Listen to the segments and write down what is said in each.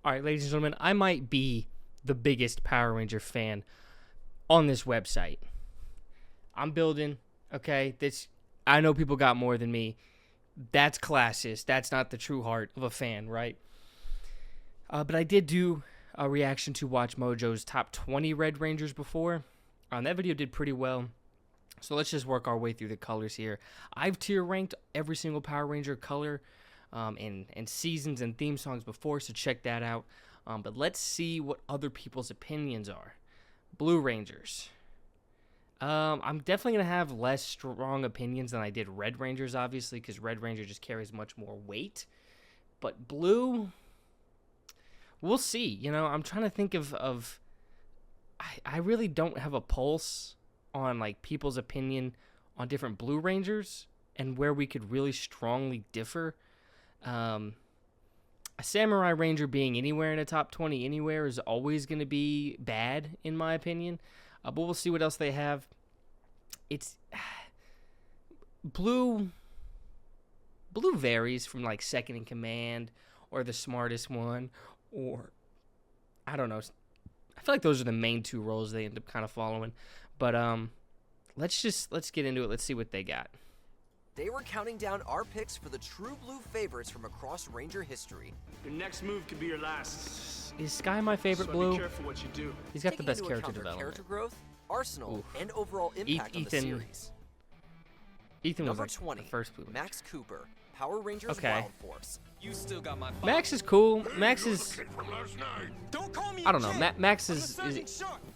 All right, ladies and gentlemen, I might be the biggest Power Ranger fan on this website. I'm building, okay? I know people got more than me. That's classist. That's not the true heart of a fan, right? But I did do a reaction to WatchMojo's top 20 Red Rangers before. That video did pretty well. So let's just work our way through the colors here. I've tier ranked every single Power Ranger color and seasons and theme songs before, so check that out. But let's see what other people's opinions are. Blue Rangers. I'm definitely going to have less strong opinions than I did Red Rangers, obviously, because Red Ranger just carries much more weight. But Blue, we'll see. You know, I'm trying to think of I really don't have a pulse on, like, people's opinion on different Blue Rangers and where we could really strongly differ. A Samurai Ranger being anywhere in the top 20 anywhere is always going to be bad, in my opinion. But we'll see what else they have. It's Blue varies from, like, second in command or the smartest one, or I don't know. I feel like those are the main two roles they end up kind of following. But let's get into it. Let's see what they got. They were counting down our picks for the true blue favorites from across Ranger history. Your next move could be your last. Is Sky my favorite So Blue? be careful what you do. He's got the Taking best into character account their development. character growth, arsenal, Oof. and overall impact on the Ethan- series. Ethan was Number like 20, the first Blue Ranger. Max Cooper, Power Rangers Okay. Wild Force. You still got my Max is cool. Max is, Don't call me I don't know. Max is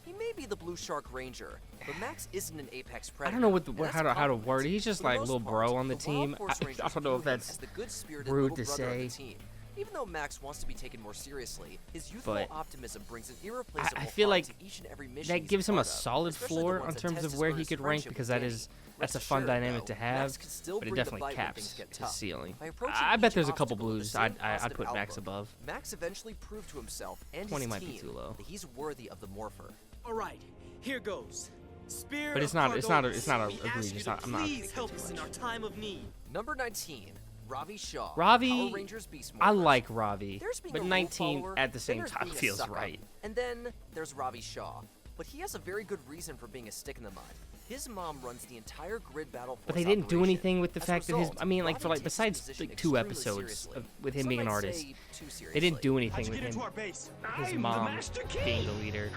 He may be the Blue Shark Ranger, but Max isn't an apex I predator. don't know and that's how to compromised. word it. He's just For the like a most little part, bro on the Wild team. Force I Rangers don't know if view him that's as the good-spirited rude little to brother of the say. team. Even though Max wants to be taken more seriously, his youthful But optimism brings an irreplaceable I feel fun like to each and every mission that he's gives him a part of, solid especially the floor ones on that terms test of his where he earnest could rank, friendship because with that Danny. is Rest a fun assured, dynamic though, to have, Max can still but it bring the definitely fight when caps things get his tough. ceiling. By approaching I bet each there's a couple obstacle with Blues the same I'd positive put Max outlook, above. Max eventually proved to himself and 20 his might be team too low. that he's worthy of the Morpher. All right, here goes. Spirit But it's of not a Cargolis, we egregious. ask you to I'm not please thinking help too us in much. our time of need. Number 19, Ravi Shaw. Ravi, Power Rangers Beast I Morphers. like Ravi, There's being a but rule 19 follower, at the then same there's time being a feels suck-up, right. And then there's Ravi Shaw. But he has a very good reason for being a stick in the mud. His mom runs the entire grid battle force But they didn't do operation. anything with the As a fact that his, result, I mean, like, Ravi for like, takes his besides position like 2 extremely episodes seriously. with him Some being an might artist, say too they seriously. didn't do How'd anything you with get into him, our base? his mom being the leader.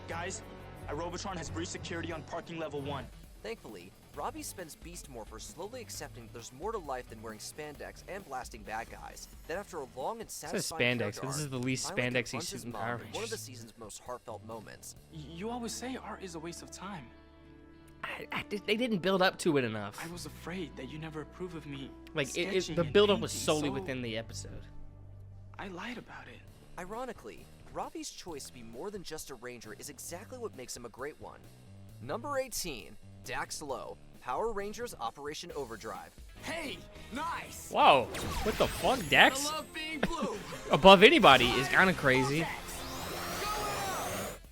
Guys, our Robotron has breached security on parking level 1. Thankfully, Robbie spends Beast Morphers slowly accepting that there's more to life than wearing spandex and blasting bad guys. That after a long and says satisfying spandex, character but this arc, is the least finally spandex confronts he's his in mom Power in one of the Rangers. season's most heartfelt moments. You always say art is a waste of time. They didn't build up to it enough. I was afraid that you never approve of me. Like, sketching the and build-up was painting, solely so within the episode. I lied about it. Ironically, Robbie's choice to be more than just a ranger is exactly what makes him a great one. Number 18, Dax Lowe, Power Rangers Operation Overdrive. Hey, nice. Whoa, what the fuck, Dex? I love being blue. Above anybody is kind of crazy.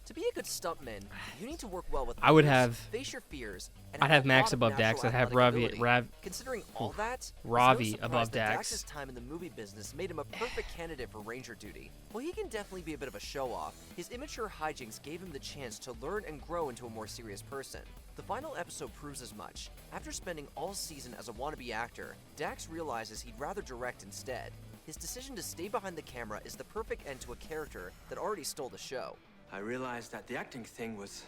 To be a good stuntman, you need to work well with I would others, have- face your fears, and I'd have a Max lot of above Dax. natural I'd have athletic Ravi, ability. Considering all that, it's Ravi no surprise above that Dax. Dax's time in the movie business made him a perfect candidate for ranger duty. While he can definitely be a bit of a show-off, his immature hijinks gave him the chance to learn and grow into a more serious person. The final episode proves as much. After spending all season as a wannabe actor, Dax realizes he'd rather direct instead. His decision to stay behind the camera is the perfect end to a character that already stole the show. I realized that the acting thing was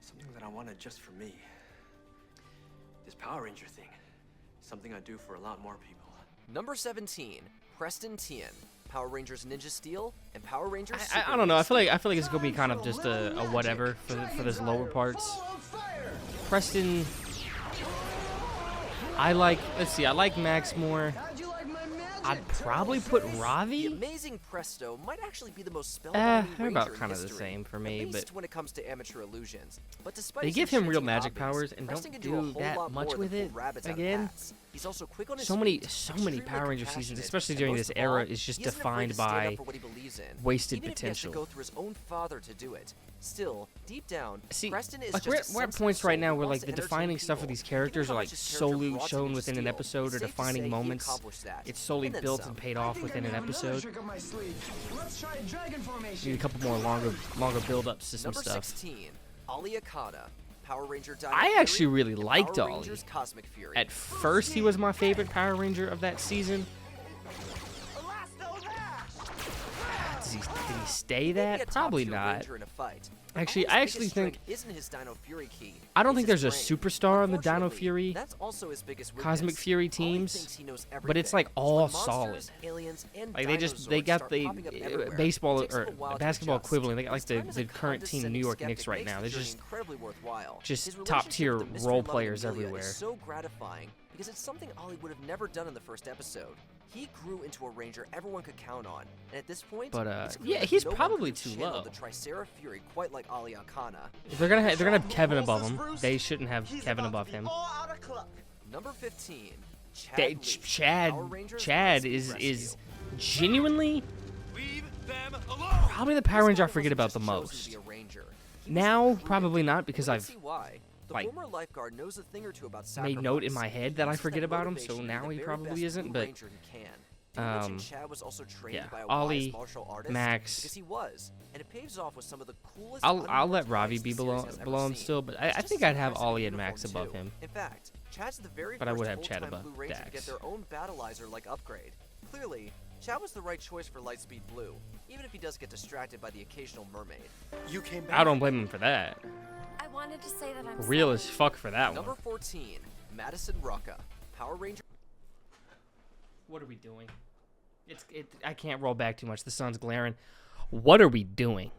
something that I wanted just for me. This Power Ranger thing, something I do for a lot more people. Number 17, Preston Tien, Power Rangers Ninja Steel, and Power Rangers I don't know. I feel like it's gonna be kind of just a whatever for this lower parts. Preston, I like. Let's see. I like Max more. I'd probably put The Ravi. amazing Presto might actually be the most spellbinding They're ranger about in kind of the history, same for at me, least but when it comes to amateur illusions. But despite they his give him real enchanting magic hobbies, powers and Preston don't can do a do whole that lot much more with than pull it. rabbits out of Again, hats. He's also quick on his So many feet, Power extremely Ranger seasons, compassionate, especially and during most this of all, era, is just he isn't afraid defined to stand by up for what he believes in, wasted even if he has to potential. go through his own father to do it. Still, deep down, See, Preston is like just we're a at sensitive points right soul now who where wants like to the entertain defining stuff of people. these Given characters how are much like his character solely brought to shown Ninja within an Steel, episode, it's or safe to defining say he moments. accomplished that, It's solely and then built some. and paid off within an episode. Let's try dragon formation. Need a couple more longer build-up system Number stuff. 16, Ali Akana, Power Ranger Dino I Fury, actually really and liked Power Ollie. Rangers Cosmic Fury. At first, he was my favorite Power Ranger of that season. Did he stay He may be that? a Probably top-tier not. Ranger in a fight, but Actually, Ollie's I actually biggest think strength isn't his Dino Fury key. I don't it's think his there's a brain. superstar on the Dino Unfortunately, Fury, that's also his biggest Cosmic weakness. Fury Ollie teams, thinks he knows but it's like everything. So all when solid. monsters, aliens, and Like they dinosaurs got start the popping up everywhere, baseball it takes him or a while to basketball adjust. equivalent. They got like His time as the a current team, New condescending York Knicks skeptic right makes now. the They're journey just incredibly worthwhile. just His top-tier relationship with the role mystery-loving players Amelia everywhere. is so gratifying because it's something Ollie would have never done in the first episode. He grew into a ranger everyone could count on, and at this point, But, it's clear yeah, that he's no one probably could have too channeled low. the Tricera Fury quite like Ali Akana. If they're gonna have Kevin above him. They shouldn't have Kevin above him. Number 15, Chad They, Lee, Chad Power Rangers Chad Rescue is Rescue. genuinely Leave them alone. probably the Power Ranger I This guy forget wasn't about the just chosen to most. be a ranger. He was Now, recruited. probably not, because We can I've see why. The like, former lifeguard knows a thing or two about made note in sacrifice. my head He that I uses forget about him, so motivation to be now the he very probably best isn't, Blue but, Ranger he can. Did you mention Chad was also trained yeah, by a Ollie, wise martial artist? Max. Because he was, and it pays off with some of the coolest. I'll let unorthodox Ravi fights be the below series has ever below him seen. still, but I He's just think as I'd have impressive in Ollie and uniform, Max above too. him. In fact, Chad's the very But I first would have Chad full-time above Blue Ranger to get Dax. their own battleizer-like upgrade. Clearly, Chad was the right choice for Lightspeed Blue, even if he does get distracted by the occasional mermaid. You came back. I don't blame him for that. I wanted to say that I'm Real sorry. as fuck for that Number one. 14, Madison Rucka, Power Ranger. What are we doing? I can't roll back too much. The sun's glaring. What are we doing?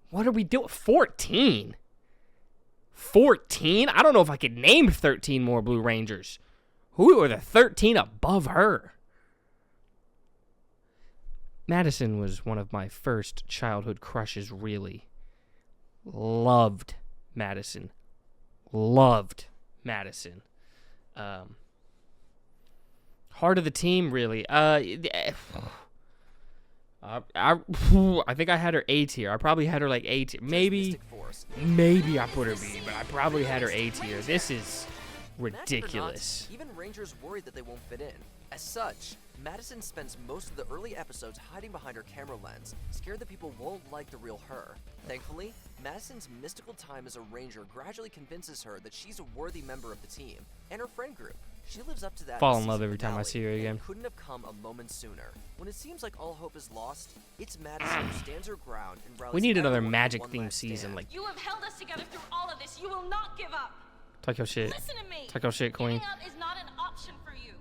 What are we doing? 14? 14? I don't know if I could name 13 more Blue Rangers. Who are the 13 above her? Madison was one of my first childhood crushes, really. Loved Madison. Loved Madison. Heart of the team, really. I think I had her A tier. I probably had her like A tier. Maybe I put her B, but I probably had her A tier. This is ridiculous. Even Rangers worried that they won't fit in. As such, Madison spends most of the early episodes hiding behind her camera lens, scared that people won't like the real her. Thankfully, Madison's mystical time as a ranger gradually convinces her that she's a worthy member of the team and her friend group. She lives up to that. Fall in in love season every time I finale, see her and it again. couldn't have come a moment sooner. When it seems like all hope is lost, it's Madison who stands her ground and rallies We need another everyone for magic one themed last season. stand. Like, You have held us together through all of this. You will not give up. talk your shit. Listen to me. Talk your shit, queen. Giving up is not an option for you.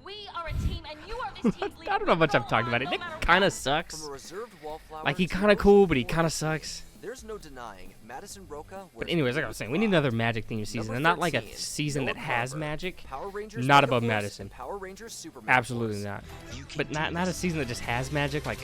We are a team, and you are this team's leader. I don't know how much I've Go talked on, about it. no Nick matter kind of what. sucks. From a reserved wallflower Like, he to kind of a cool, but he force kind of of sucks. There's no denying Madison Roca. But anyways, like I was saying, we need another magic themed season, and not like a season that has magic. Power Rangers Not Megaforce above Madison. and Power Rangers Super Absolutely Megaforce. not. But not a season that just has magic. Like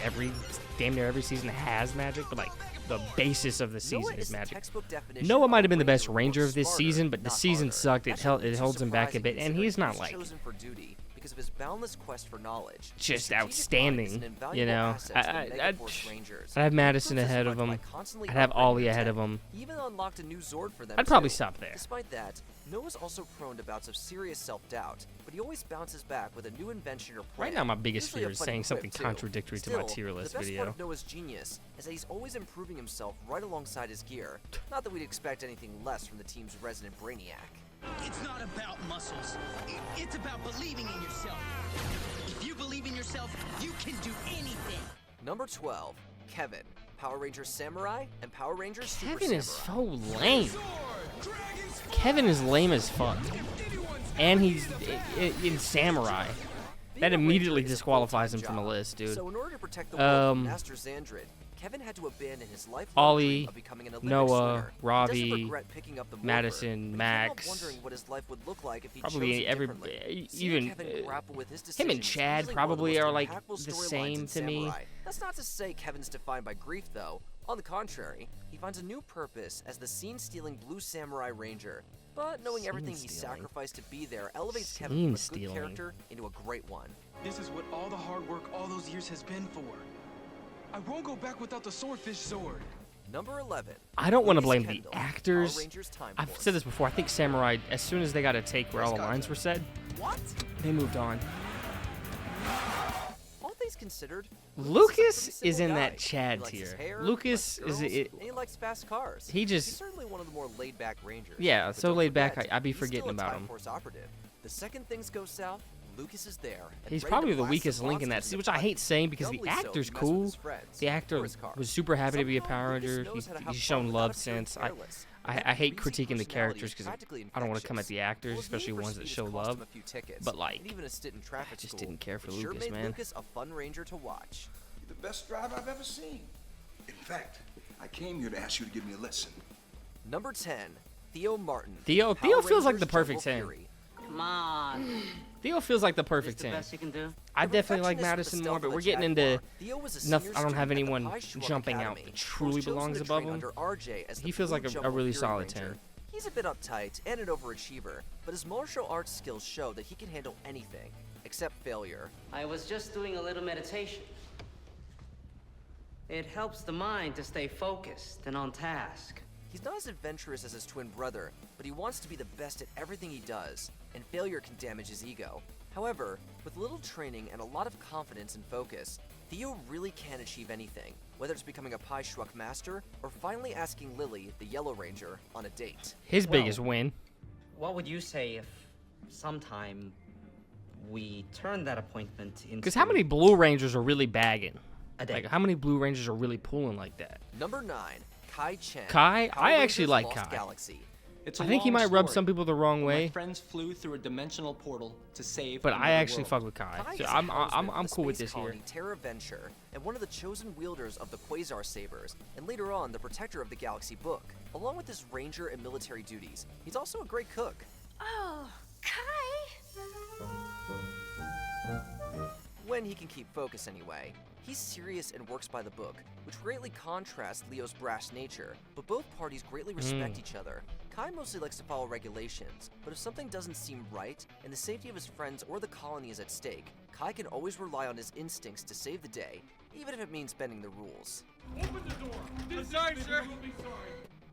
damn near every season has magic, but like the basis of the season Noah is the magic. textbook definition Noah of might a have been the best ranger ranger of this smarter, season, but the not season harder. sucked. It That held shouldn't it be holds too him back a surprising bit, and he's not considering like chosen for duty because of his boundless quest for knowledge. His just strategic mind is outstanding. an You invaluable know, asset to the I'd Megaforce Rangers. have He Madison proves as ahead much of by him. constantly I'd have upgrading Ollie their ahead tech. of him. He even unlocked a new Zord for them. I'd probably too. stop there. Despite that, Noah's also prone to bouts of serious self-doubt, but he always bounces back with a new invention or plan. Right now, my biggest Usually fear a is funny saying quip, something too. contradictory to my Still, tier list the best video. part of Noah's genius is that he's always improving himself right alongside his gear. Not that we'd expect anything less from the team's resident brainiac. It's not about muscles. It's about believing in yourself. If you believe in yourself, you can do anything. Number 12, Kevin, Power Rangers Samurai and Power Rangers Super Kevin is Samurai. so lame. Kevin is lame as fuck. And he's in Samurai. Being That a ranger immediately is a disqualifies him full-time from the job. list, dude. So in order to protect the world from Um, Master Xandrid, Kevin had to abandon his lifelong Ollie, dream of becoming an Olympic Noah, swimmer. He Ravi, doesn't regret picking up the morpher, Madison, but he Max, came up wondering what his life would look like if he probably chose it every differently. Seeing even Kevin grapple with his him and decisions is Chad easily one of the probably most are like impactful the storylines same in to me. Samurai. That's not to say Kevin's defined by grief, though. On the contrary, he finds a new purpose as the scene-stealing Blue Samurai Ranger. But knowing everything he stealing. sacrificed to be there elevates Kevin from a good stealing. character into a great one. This is what all the hard work all those years has been for. I won't go back without the swordfish sword. Number 11. I don't want to Lucas blame the Kendall, Power actors. Rangers Time I've Force. said this before. I think Samurai, as soon as they got a take where all the lines were said, What? they moved on. All things considered, Lucas a is pretty in simple that guy. Chad He likes his tier. hair, Lucas likes is girls, it. and he likes fast cars. He just- He's certainly one of the more laid-back Rangers. Yeah, But so don't laid back, forget, I'd be he's still forgetting a about Time him. Force operative. The second things go south, Lucas is there. and He's ready probably to the blast weakest some link in that monsters scene, into which I hate buttons. saying because the Doubly so if actor's he messes with cool. his friends The actor or his cars. was super happy to be a Somehow, Power Lucas Ranger. knows how to have He's fun shown without love appearing since. careless. I His hate greasy critiquing the personality characters is because practically I don't want to come at infectious. the actors, Well, his need especially for ones that speed show has cost love. him a few tickets, But, like, and even a stint in traffic just school. didn't care for It sure Lucas, made man. Lucas a fun Ranger to watch. You're the best driver I've ever seen. In fact, I came here to ask you to give me a lesson. Number 10, Theo Martin. Theo Power feels like Rangers the perfect Jungle 10. Fury. Come on. Theo feels like the Is perfect the 10. best you can do? I The definitely like perfectionist with Madison the more, stealth but of we're a getting Jaguar, into Theo was a nothing. senior I don't have student at the anyone Pai Shrug jumping out Academy, that who was truly chosen belongs to above train him. under RJ as the He feels Blue like a Jungle really Fury solid Ranger. 10. He's a bit uptight and an overachiever, but his martial arts skills show that he can handle anything except failure. I was just doing a little meditation. It helps the mind to stay focused and on task. He's not as adventurous as his twin brother, but he wants to be the best at everything he does, and failure can damage his ego. However, with little training and a lot of confidence and focus, Theo really can achieve anything, whether it's becoming a Pai Shrug master or finally asking Lily, the Yellow Ranger, on a date. His Well, biggest win. What would you say if sometime we turn that appointment into... Because how many Blue Rangers are really bagging? A day. Like, how many Blue Rangers are really pulling like that? Number 9, Kai Chen. Kai? Power I actually Rangers like Lost Kai. Galaxy. It's I a think he long might rub story. some people the wrong My way, friends flew through a dimensional portal to save but I another actually world. fuck with Kai. Kai So is a I'm helmsman for the cool with space this here. colony Terra Venture, and one of the chosen wielders of the Quasar Sabers, and later on the protector of the Galaxy Book. Along with his ranger and military duties, he's also a great cook. Oh, Kai. When he can keep focus anyway. He's serious and works by the book, which greatly contrasts Leo's brash nature, but both parties greatly respect each other. Kai mostly likes to follow regulations, but if something doesn't seem right, and the safety of his friends or the colony is at stake, Kai can always rely on his instincts to save the day, even if it means bending the rules.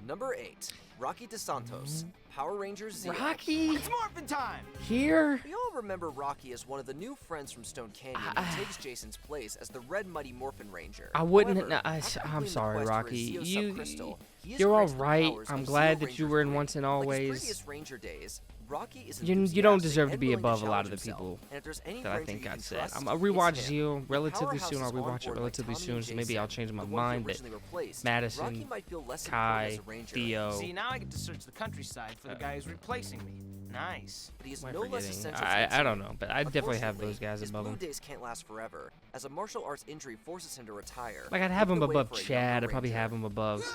Number 8, Rocky DeSantos, Power Rangers Zero. Rocky? Morphin' time! Here? We all remember Rocky as one of the new friends from Stone Canyon who takes Jason's place as the Red Mighty Morphin Ranger. I wouldn't. However, No, after I'm completing the sorry, quest for Rocky. his Zeo subcrystal, he is You're all granted the right. powers I'm of glad Zeo that you Ranger were in 3. once and Like always. his previous Ranger days, Rocky is You don't enthusiastic deserve to and be willing above a lot challenge of the himself. people And if there's any that I Ranger think you got can said. trust, I'll it's rewatch him. Zeo The relatively powerhouse soon. I'll is on rewatch board it like relatively Tommy soon, and so maybe I'll Jason, change my the one he mind. But originally replaced. Madison, Rocky might feel less important as Kai, a Ranger. Theo. See, now I get to search the countryside for the guy who's replacing me. Nice. But he is Am I no less forgetting? essential to the I don't team. know, but I definitely have those Unfortunately, guys his above blue him. days can't last forever, as a martial arts injury forces him to retire. Like I'd have him paving the way above for a Chad. younger I'd probably Ranger. have him above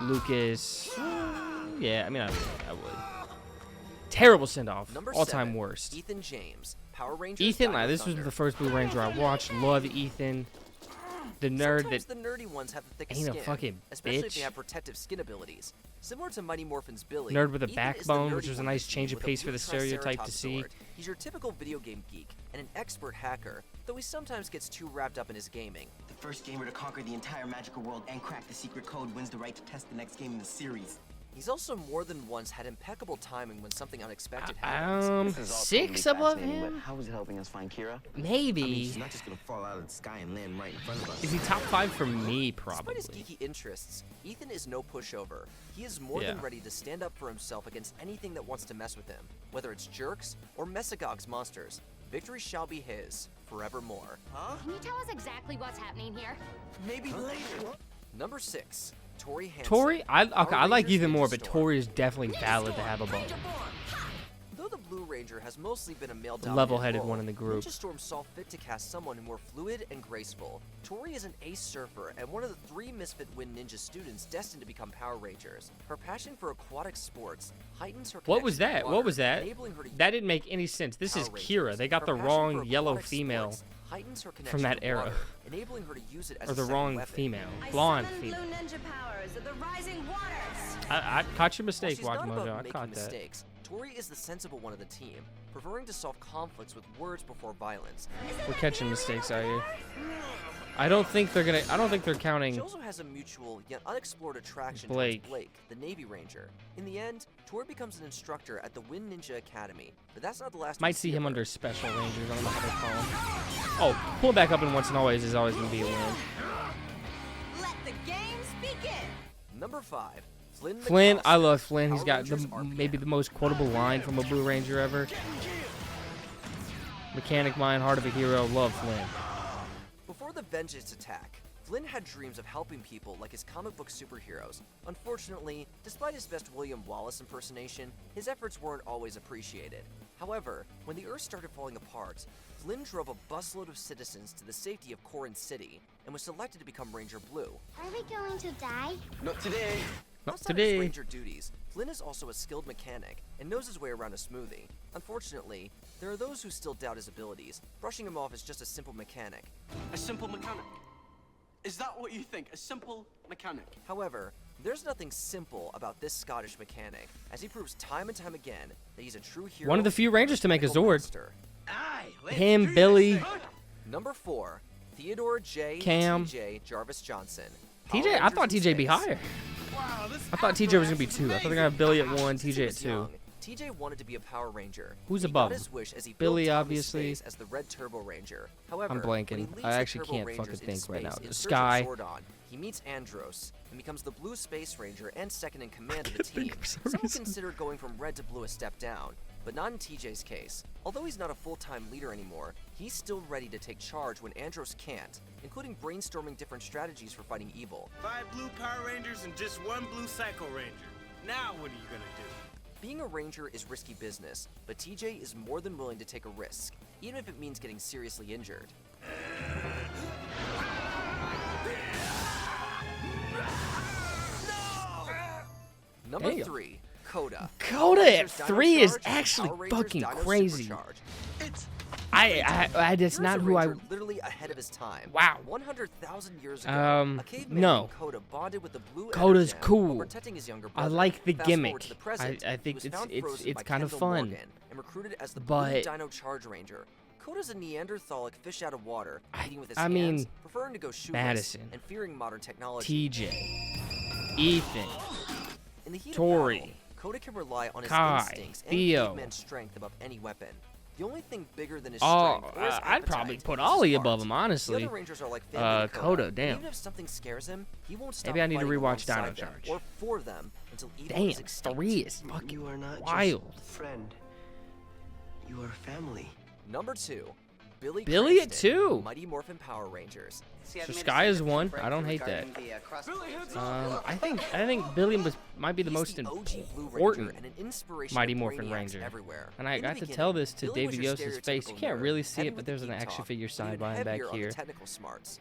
Lucas. Yeah, I mean, I would. Terrible send off. Number All-time 7, worst. Ethan James, Power Rangers. Ethan, Dino this was Thunder. the first Blue Ranger I watched. Love Ethan. The nerd Sometimes that the nerdy ones have the thickest ain't a skin, fucking especially if they bitch. have protective skin abilities. Similar to Mighty Morphin's Billy, Nerd with a Ethan is the backbone, nerdy which was a one nice of the change team of with a pace for blue the stereotype to Triceratops see. sword. He's your typical video game geek and an expert hacker, though he sometimes gets too wrapped up in his gaming. The first gamer to conquer the entire magical world and crack the secret code wins the right to test the next game in the series. He's also more than once had impeccable timing when something unexpected happens. 6 above him? How is it helping us find Kira? Maybe. She's not just gonna fall out of the sky and land right in front of us. Is he top 5 for me? Despite Probably. his geeky interests, Ethan is no pushover. He is more than Yeah. ready to stand up for himself against anything that wants to mess with him, whether it's jerks or Mesogog's monsters. Victory shall be his, forevermore. Can you tell us exactly what's happening here? Maybe later. Number 6, Tori Hansen. Tori, I Power like Rangers Ethan more, Ninja but Storm. Tori is definitely valid to have above. Though the Blue Ranger has mostly been a male-dominated Level-headed role, one in the group. Ninja Storm saw fit to cast someone more fluid and graceful. Tori is an ace surfer and one of the 3 Misfit Win Ninja students destined to become Power Rangers. Her passion for aquatic sports heightens her What was connection to that? water, What was that? enabling her to That didn't make any sense. This is Power Kira. Rangers. They got Her the passion wrong for yellow aquatic female sports heightens her connection from that with era. water, enabling her to use it as Or a the second wrong weapon. female. I Blonde summoned female. blue ninja powers of the rising waters. I caught your While mistake, she's not WatchMojo. above I making caught that. mistakes, Tori is the sensible one of the team, preferring to solve conflicts with words before violence. We're catching mistakes out here. I don't think they're She counting. also has a mutual yet unexplored attraction Blake. towards Blake, the Navy Ranger. In the end, Tori becomes an instructor at the Wind Ninja Academy, but that's not the last we Might see of him her. under special rangers. I don't know how they call him. Oh, pull back up in once and always is always gonna be a win. Let the games begin. Number 5, Flynn. Flynn, I McAllister, love Flynn. He's Power got Rangers the RPM. maybe the most quotable line from a Blue Ranger ever. Mechanic mind, heart of a hero. Love Flynn. Before the Vengeance attack, Flynn had dreams of helping people like his comic book superheroes. Unfortunately, despite his best William Wallace impersonation, his efforts weren't always appreciated. However, when the Earth started falling apart, Flynn drove a busload of citizens to the safety of Corin City and was selected to become Ranger Blue. Are we going to die? Not today. Not Outside of his today. Ranger duties, Flynn is also a skilled mechanic and knows his way around a smoothie. Unfortunately, there are those who still doubt his abilities, brushing him off as just a simple mechanic. A simple mechanic. Is that what you think? A simple mechanic? However, there's nothing simple about this Scottish mechanic, as he proves time and time again that he's a true hero. One of the few Rangers to make a mechanical Zord. master. Aye, let's Him, do Billy. this thing. Number 4, Theodore J. Cam. TJ Jarvis Johnson. TJ, Power I Rangers thought in TJ be space. higher. Wow, this I thought TJ was gonna be 2. I thought they're gonna have Billy at 1, Since he TJ at was 2. young, TJ wanted to be a Power Ranger. Who's He above got him? his wish as he Billy, built Tommy obviously. Space as the Red Turbo Ranger. However, I'm when he blanking. leads I the actually Turbo can't Rangers fucking into think right now. space in search of Sky. Zordon, he meets Andros and becomes the Blue Space Ranger and second in command of the team. think for some Some reason. considered going from red to blue a step down, but not in TJ's case. Although he's not a full-time leader anymore, he's still ready to take charge when Andros can't, including brainstorming different strategies for fighting evil. 5 blue Power Rangers and just 1 blue Psycho Ranger. Now what are you gonna do? Being a ranger is risky business, but TJ is more than willing to take a risk, even if it means getting seriously injured. Number Damn. 3, Coda. Coda at Rangers Dino 3 is Charge and actually Power Rangers fucking Dino crazy. Supercharge. I that's Here's not a who I. ranger literally ahead of his time. Wow. 100,000 years ago, a caveman no. named Coda bonded with the blue Coda's Energon cool. while protecting his younger I brother. like the Fast forward gimmick. to the present, I he think was it's found it's frozen it's by kind of Kendall fun. Morgan and recruited as the But- Blue Dino Charge Ranger. Coda's a Neanderthalic fish out of water, eating with his I hands, mean, preferring to go shoeless, Madison. and fearing modern technology. TJ, Ethan, In the heat of Tori, battle, Coda can rely on his Kai, instincts and Theo. caveman strength above any weapon. The only thing bigger than his Oh, strength or his I'd probably appetite put is his Ollie heart. above him, The honestly. other Rangers are like family to Coda, and damn. Even if something scares him, he won't stop Maybe I need to fighting rewatch Dino alongside them Charge. or for them until evil Damn, is extinct. 3 is fucking You are not wild. just friend. You are family. Number 2, Billy. Billy at Cranston, 2. Mighty Morphin Power Rangers. So Sky is 1. I don't hate that. I think Billy might be the He's most the OG Blue Ranger important and an inspiration Mighty to Morphin Brainiacs Ranger. everywhere. And I In the got to beginning, tell this to Billy was David your Yost's face. You stereotypical can't nerd, really see heavy it, but with there's the an geek action talk, figure but signed even by him back heavier on the here. technical smarts.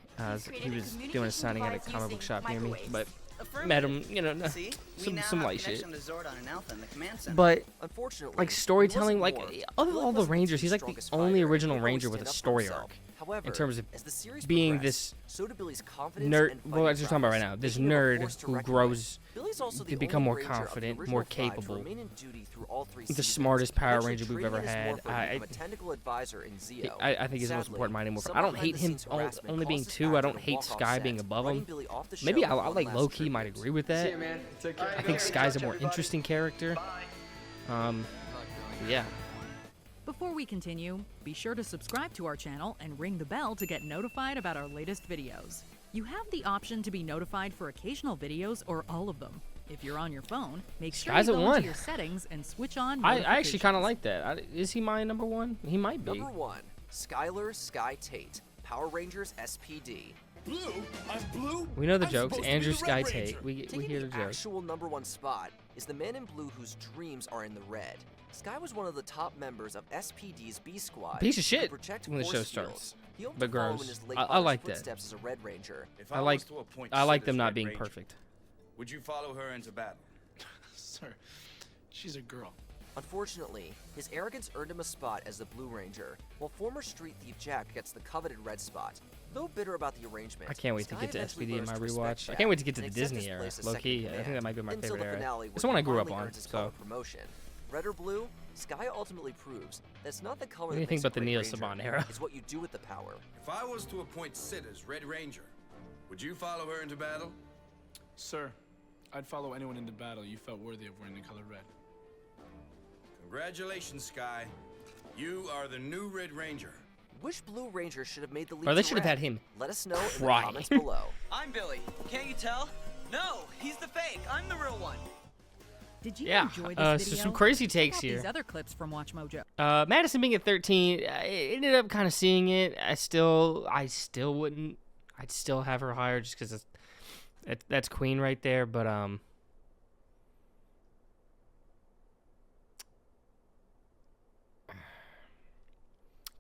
He was doing a signing at a comic book shop near me, but Affirmative. met him, you know, See? We now some have light shit. connection to Zordon and Alpha in the command center. But Unfortunately, like he storytelling, wasn't like warned. of Billy all the wasn't Rangers, team's he's like the strongest only fighter, original and would always Ranger with a stand up for story himself. arc. However, In terms of as the series being progressed, this so did Billy's confidence nerd, and well, that's fighting what I'm talking about right prowess, now. This making him a nerd force to who reckon grows with. Billy's also to the become only more Ranger of the confident, original more 5 to capable. remain in duty through all 3 The seasons. smartest Power Eventually Ranger we've training ever his had. Morphin to become a technical advisor in Zeo. I think he's the most Sadly, important Mighty Morphin. some I don't hate him behind-the-scenes harassment only being caused his 2. I actor don't to hate walk off Sky being set, above writing him. Billy off the Maybe show I for one like last low key might tribute. agree with that. man. Take care. I think Sky's a more interesting character. Yeah. Before we continue, be sure to subscribe to our channel and ring the bell to get notified about our latest videos. You have the option to be notified for occasional videos or all of them. If you're on your phone, make sure Sky's you at go 1. into your settings and switch on I actually kind of notifications. like that. Is he my number 1? He might be. Number 1, Skylar Sky Tate, Power Rangers SPD. Blue? I'm blue? We know the I'm jokes. supposed to be Andrew the Sky Red Tate. Ranger. We Taking hear the the jokes. actual number 1 spot is the man in blue whose dreams are in the red. Sky was one of the top members of SPD's B Squad. Piece of who could shit protect when the force show fields. starts. He hoped But to follow in gross. his late I father's like that. footsteps as a Red Ranger. If I was like to appoint I like Sid them as not Red being Ranger, perfect. Would you follow her into battle? Sir, she's a girl. Unfortunately, his arrogance earned him a spot as the Blue Ranger, while former street thief Jack gets the coveted red spot. Though bitter about the arrangement, I can't wait to Sky get to eventually SPD in learns my to respect rewatch. I Jack can't wait to get to the and accept Disney his era. place as Low second key, in I think command, that might be my until favorite the era. finale It's where the one I he grew up finally on. earns his So, color promotion. Red or blue, Sky ultimately proves that it's not the color what do that you think makes a about the great Neo ranger, Saban era? it's what you do with the power. If I was to appoint Sid as Red Ranger, would you follow her into battle? Sir, I'd follow anyone into battle you felt worthy of wearing the color red. Congratulations, Sky. You are the new Red Ranger. Which Blue Ranger should have made the leap Or they to should have red? had him Let us know in the cry. comments below. I'm Billy. Can't you tell? No, he's the fake. I'm the real one. Did you Yeah, enjoy this video? so some crazy takes Check out here. These other clips from WatchMojo. Madison being at 13, I ended up kind of seeing it. I still wouldn't. I'd still have her higher just because that's Queen right there. But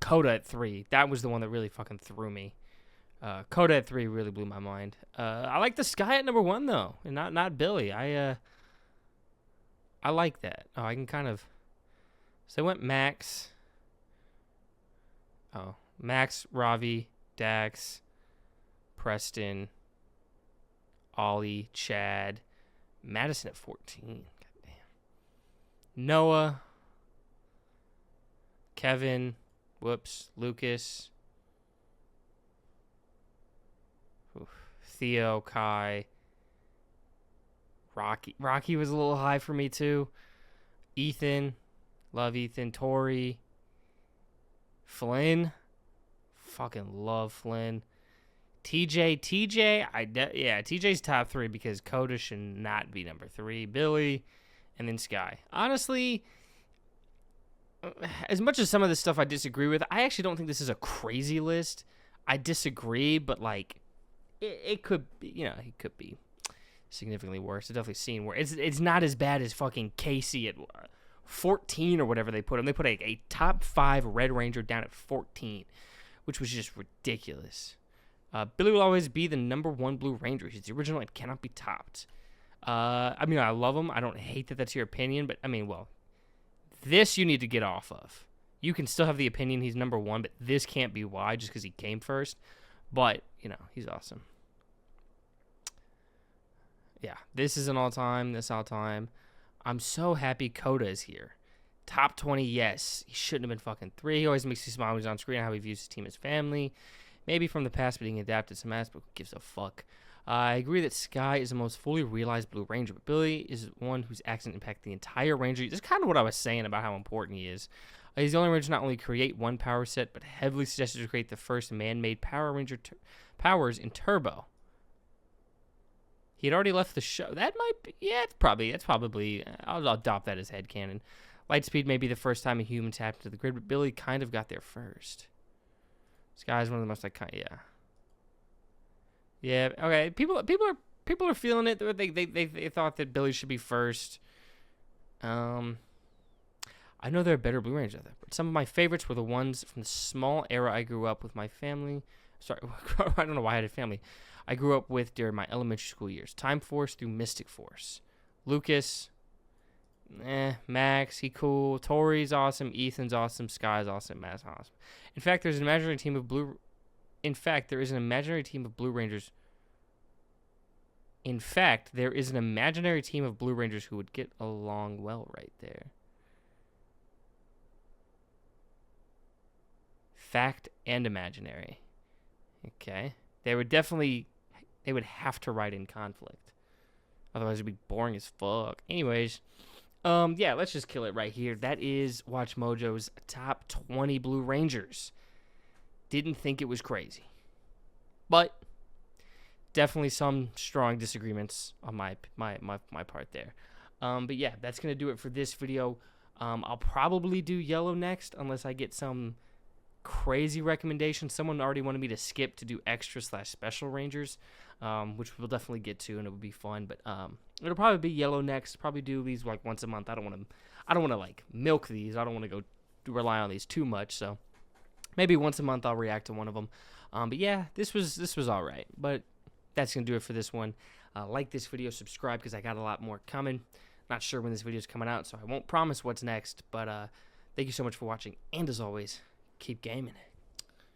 Coda at 3, that was the one that really fucking threw me. Coda at 3 really blew my mind. I like the Sky at number 1 though, and not Billy. I like that. Oh, I can kind of. So I went Max. Oh, Max, Ravi, Dax, Preston, Ollie, Chad, Madison at 14. Goddamn. Noah, Kevin, Lucas, Theo, Kai, Rocky. Rocky was a little high for me too. Ethan, love Ethan. Tori, Flynn, fucking love Flynn. TJ, TJ's top 3 because Coda should not be number 3. Billy, and then Sky. Honestly, as much as some of the stuff I disagree with, I actually don't think this is a crazy list. I disagree, but like, it could be, it could be significantly worse. I've definitely seen where it's not as bad as fucking Casey at 14 or whatever they put him. They put a top 5 Red Ranger down at 14, which was just ridiculous. Billy will always be the number 1 Blue Ranger. He's the original and cannot be topped. I mean, I love him. I don't hate that that's your opinion, but I mean, well, this you need to get off of. You can still have the opinion he's number 1, but this can't be why just because he came first. But, he's awesome. Yeah, this is an all-time. I'm so happy Coda is here. Top 20, yes. He shouldn't have been fucking 3. He always makes me smile when he's on screen how he views his team as family. Maybe from the past being adapted some aspect. Who gives a fuck? I agree that Sky is the most fully realized Blue Ranger, but Billy is one whose actions impact the entire Ranger. That's kind of what I was saying about how important he is. He's the only Ranger to not only create one power set, but heavily suggested to create the first man-made Power Ranger powers in Turbo. He had already left the show. That might be, yeah, that's probably, I'll adopt that as headcanon. Lightspeed may be the first time a human tapped into the grid, but Billy kind of got there first. Sky's one of the most iconic, yeah. Yeah, okay, people are feeling it. They thought that Billy should be first. I know there are better Blue Rangers out there, but some of my favorites were the ones from the small era I grew up with my family. Sorry, I don't know why I had a family. I grew up with during my elementary school years. Time Force through Mystic Force. Lucas, Max, he cool. Tori's awesome. Ethan's awesome. Sky's awesome. Matt's awesome. In fact, there is an imaginary team of Blue Rangers. In fact, there is an imaginary team of Blue Rangers who would get along well right there. Fact and imaginary. Okay. They would have to write in conflict. Otherwise it'd be boring as fuck. Anyways, yeah, let's just kill it right here. That is WatchMojo's top 20 Blue Rangers. Didn't think it was crazy. But definitely some strong disagreements on my part there. But yeah, that's going to do it for this video. I'll probably do yellow next unless I get some crazy recommendation. Someone already wanted me to skip to do extra/special Rangers, which we'll definitely get to, and it would be fun. But it'll probably be yellow next. Probably do these like once a month. I don't want to like milk these. I don't want to go rely on these too much. So maybe once a month I'll react to one of them. But yeah, this was all right. But that's gonna do it for this one. Like this video, subscribe because I got a lot more coming. Not sure when this video is coming out, so I won't promise what's next. But thank you so much for watching, and as always, keep gaming.